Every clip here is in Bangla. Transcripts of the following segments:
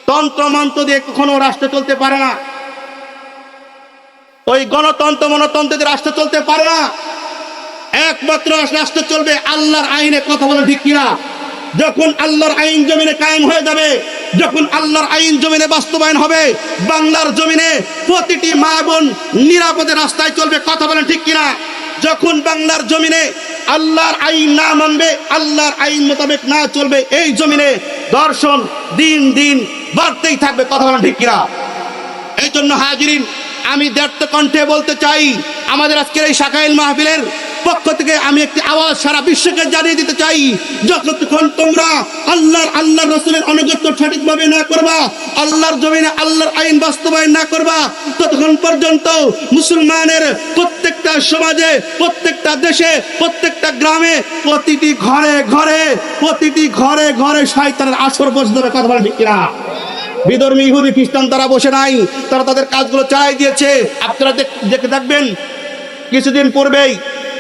তন্ত্র মন্ত্র দিয়ে কখনো রাষ্ট্র চলতে পারে না। ওই গণতন্ত্র মনতন্ত্র দিয়ে রাষ্ট্র চলতে পারে না। একমাত্র রাষ্ট্র চলবে আল্লাহর আইনে। কথা বলে ঠিক কিনা? যখন আল্লাহর আইন জমিনে কায়েম হয়ে যাবে, যখন আল্লাহর আইন জমিনে বাস্তবায়ন হবে, বাংলার জমিনে প্রতিটি মা বোন নিরাপদে রাস্তায় চলবে। কথা বলেন ঠিক কিনা? যখন বাংলার জমিনে আল্লাহর আইন না মানবে, আল্লাহর আইন মোতাবেক না চলবে, এই জমিনে দর্শন দিন দিন বাড়তেই থাকবে। কথা বলেন ঠিক কিনা? এই জন্য হাজিরিন, আমি দ্ব্যর্থ কণ্ঠে বলতে চাই, আমাদের আজকের এই শাখাইল মাহফিলের পক্ষ থেকে আমি একটি আওয়াজ সারা বিশ্বকে জানিয়ে দিতে চাই, যতক্ষণ তোমরা আল্লাহর রাসূলের আনুগত্য সঠিকভাবে না করবা, আল্লাহর জমিনে আল্লাহর আইন বাস্তবায়ন না করবা, ততক্ষণ পর্যন্ত মুসলমানের প্রত্যেকটা সমাজে, প্রত্যেকটা দেশে, প্রত্যেকটা গ্রামে, প্রতিটি ঘরে ঘরে, প্রতিটি ঘরে ঘরে শয়তানের আসর বসে যাবে। কথা বলেন ঠিক কিনা? বিধর্মী ইহুদি খ্রিস্টান তারা বসে নাই, তারা তাদের কাজগুলো চালাই দিয়েছে। আপনারা দেখে থাকবেন, কিছুদিন পূর্বেই,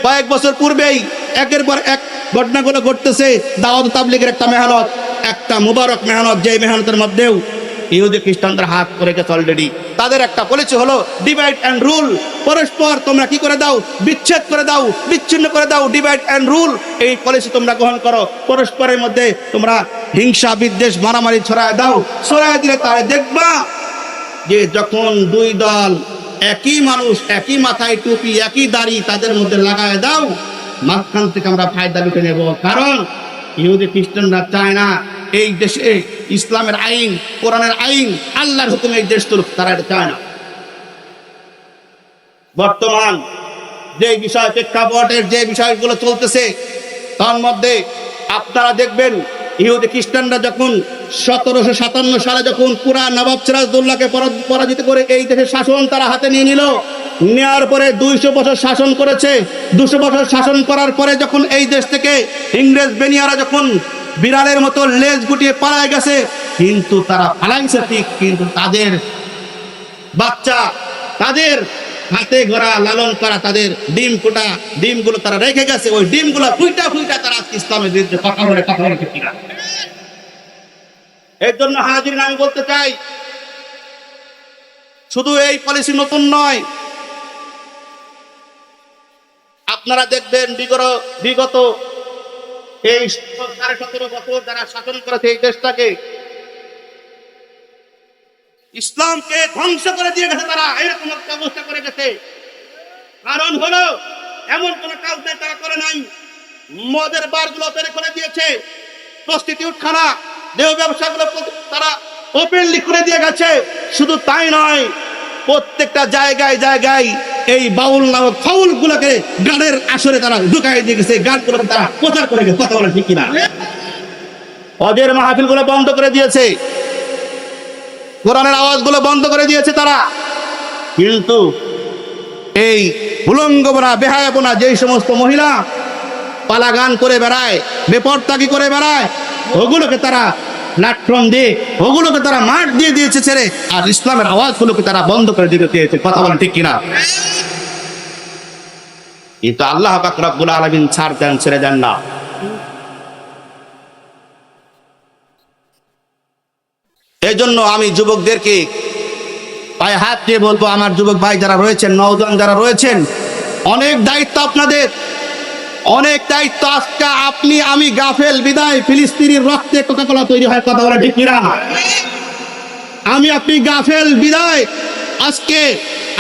কয়েক বছর পূর্বেই একের পর এক ঘটনাগুলো ঘটতেছে। দাওয়াত তাবলীগের একটা মেহনত, একটা মুবারক মেহনত, যে মেহনতের মধ্যেও ইহুদি খ্রিস্টানদের হাত করে গেছে অলরেডি। তাদের একটা পলিসি হলো ডিভাইড অ্যান্ড রুল। পরস্পর তোমরা কি করে দাও? বিচ্ছেদ করে দাও, বিচ্ছিন্ন করে দাও। ডিভাইড অ্যান্ড রুল, এই পলিসি তোমরা গ্রহণ করো। পরস্পরের মধ্যে তোমরা হিংসা বিদ্বেষ মারামারি ছড়ায় দাও। ছড়ায় দিলে তারা দেখবা যে যখন দুই দল, একই মানুষ, একই মাথায় টুপি, একই দাড়ি তাদের মধ্যে লাগায় দাও, মাঝখান থেকে আমরা ফায়দা লুটে নেব। কারণ ইহুদি খ্রিস্টানরা চায় না এই দেশে ইসলামের আইন, কোরআনের আইন, আল্লাহর হুকুমে এই দেশ চলুক, তারা এটা চায় না। বর্তমান যে বিষয়, প্রেক্ষাপটের যে বিষয়গুলো চলতেছে, তার মধ্যে আপনারা দেখবেন ইহুদি খ্রিস্টানরা যখন 1757 সালে যখন পুরা নবাব সিরাজউদ্দৌলাকে পরাজিত করে এই দেশের শাসন তারা হাতে নিয়ে নিল, নেওয়ার পরে 200 বছর শাসন করেছে। 200 বছর শাসন করার পরে যখন এই দেশ থেকে ইংরেজ বেনিয়ারা যখন বিড়ালের মতো লেজ গুটিয়ে পালায় গেছে, কিন্তু তারা পালাইছে ঠিক, কিন্তু তাদের বাচ্চা, তাদের হাতে গড়া লালন করা তাদের ডিম ফোটা ডিমগুলো তারা রেখে গেছে। ওই ডিমগুলো ফুইটা ফুইটা তারা ইসলামের বিরুদ্ধে কথা বলে কিনা। এর জন্য হাজিরিন, আমি বলতে চাই, শুধু এই পলিসি নতুন নয়। আপনারা দেখবেন বিগত এই 17.5 বছর যারা শাসন করেছে এই দেশটাকে, ইসলামকে ধ্বংস করে দিয়ে গেছে তারা। এরকম একটা অবস্থা করে গেছে। কারণ হলো এমন কোন কাজ তারা করে নাই। মদের বারগুলো তৈরি করে দিয়েছে, প্রস্টিটিউট খানা, দেহ ব্যবসাগুলো তারা ওপেনলি করে দিয়ে গেছে। শুধু তাই নয়, প্রত্যেকটা জায়গায় জায়গায় এই বাউল নামক ফাউল গুলোকে গানের আসরে তারা ঢুকাই দিয়ে গেছে, গানগুলোকে তারা প্রচার করে গেছে। কথা বলে ঠিক কিনা? হজের মাহফিল গুলো বন্ধ করে দিয়েছে, কোরআনের আওয়াজগুলো বন্ধ করে দিয়েছে তারা। কিন্তু এই উলঙ্গবনা, বেহায়াপনা যেই সমস্ত মহিলা পালা গান করে বেড়ায়, বেপরতাকি করে বেড়ায়, ওগুলোকে তারা প্ল্যাটফর্ম দিয়ে, ওগুলোকে তারা মাঠ দিয়ে দিয়েছে ছেড়ে, আর ইসলামের আওয়াজগুলোকে তারা বন্ধ করে দিতে চেয়েছে। কথা বলেন ঠিক কিনা? কিন্তু আল্লাহ পাক রব্বুল আলামিন ছাড় দেন, ছেড়ে দেন না। এই জন্য আমি যুবকদেরকে পায়ে হাত দিয়ে বলবো, আমার যুবক ভাই যারা রয়েছেন, নওজোয়ান যারা রয়েছেন, অনেক দায়িত্ব আপনাদের, অনেক দায়িত্ব। আজকে আপনি আমি গাফেল বিদায় ফিলিস্তিনের রক্তে কোকা-কোলা তৈরি হয়। কথা বলা ঠিক কিনা? আমি আপনি গাফেল বিদায় আজকে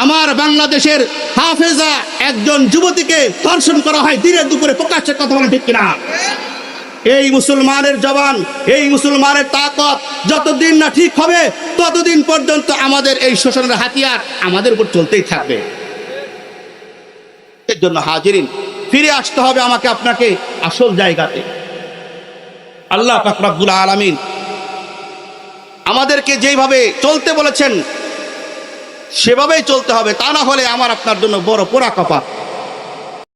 আমার বাংলাদেশের হাফেজা একজন যুবতীকে ধর্ষণ করা হয় দিনে দুপুরে প্রকাশ্যে। কথা বলা ঠিক কিনা? এই মুসলমানের জবান, এই মুসলমানের তাকত যতদিন না ঠিক হবে, ততদিন পর্যন্ত আমাদের এই শোষণের হাতিয়ার আমাদের উপর চলতেই থাকবে। এর জন্য হাজিরিন, ফিরে আসতে হবে আমাকে আপনাকে আসল জায়গাতে। আল্লাহ পাক রব্বুল আলামিন আমাদেরকে যেইভাবে চলতে বলেছেন সেভাবেই চলতে হবে, তা না হলে আমার আপনার জন্য বড় পোড়া কপাল।